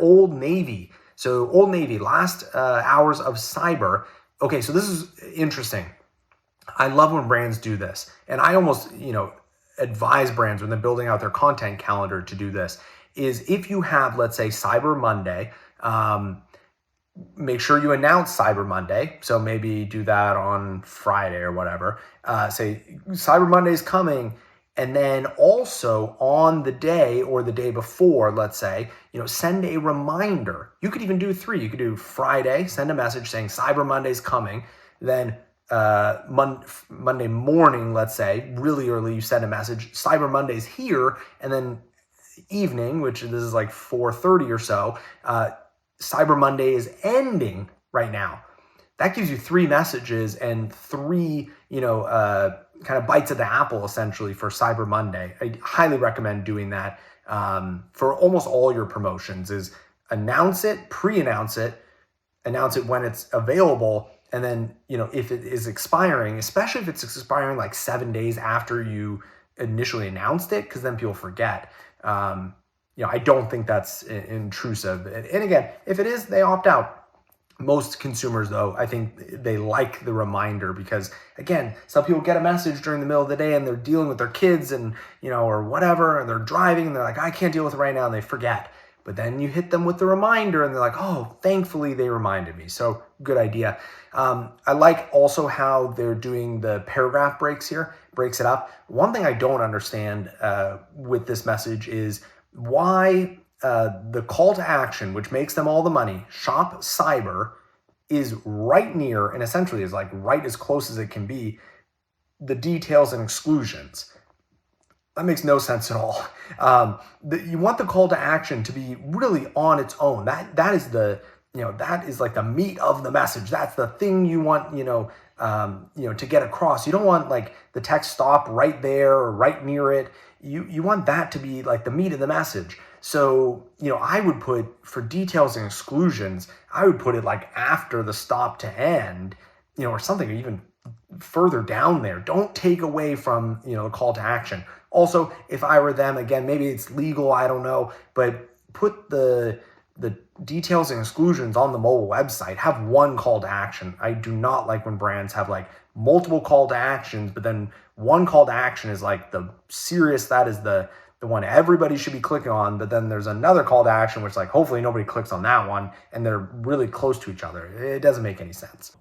Old Navy. So Old Navy, last hours of cyber. Okay, so this is interesting. I love when brands do this. And I almost, advise brands when they're building out their content calendar to do this, is if you have, let's say, Cyber Monday, make sure you announce Cyber Monday. So maybe do that on Friday or whatever. Say Cyber Monday is coming. And then also on the day or the day before, let's say, send a reminder. You could even do 3. You could do Friday, send a message saying Cyber Monday's coming. Then Monday morning, let's say, really early, you send a message, Cyber Monday's here. And then evening, which this is like 4:30 or so, Cyber Monday is ending right now. That gives you 3 messages and 3, kind of bites at the apple essentially for Cyber Monday. I highly recommend doing that for almost all your promotions. Is announce it, pre-announce it, announce it when it's available, and then if it is expiring, especially if it's expiring like 7 days after you initially announced it, because then people forget. I don't think that's intrusive. And again, if it is, they opt out. Most consumers, though, I think they like the reminder because, again, some people get a message during the middle of the day and they're dealing with their kids and, or whatever, and they're driving and they're like, I can't deal with it right now, and they forget. But then you hit them with the reminder and they're like, oh, thankfully they reminded me. So good idea. I like also how they're doing the paragraph breaks here, breaks it up. One thing I don't understand with this message is why the call to action, which makes them all the money, shop cyber, is right near, and essentially is like right as close as it can be, the details and exclusions. That makes no sense at all. You want the call to action to be really on its own. That is that is like the meat of the message. That's the thing you want, to get across. You don't want like the text stop right there or right near it. You want that to be like the meat of the message. So, I would put, for details and exclusions, I would put it like after the stop to end, or something even further down there. Don't take away from, the call to action. Also, if I were them, again, maybe it's legal, I don't know, but put the details and exclusions on the mobile website. Have one call to action. I do not like when brands have like multiple call to actions, but then one call to action is like the serious, that is the one everybody should be clicking on, but then there's another call to action which like hopefully nobody clicks on that one, and they're really close to each other. It doesn't make any sense.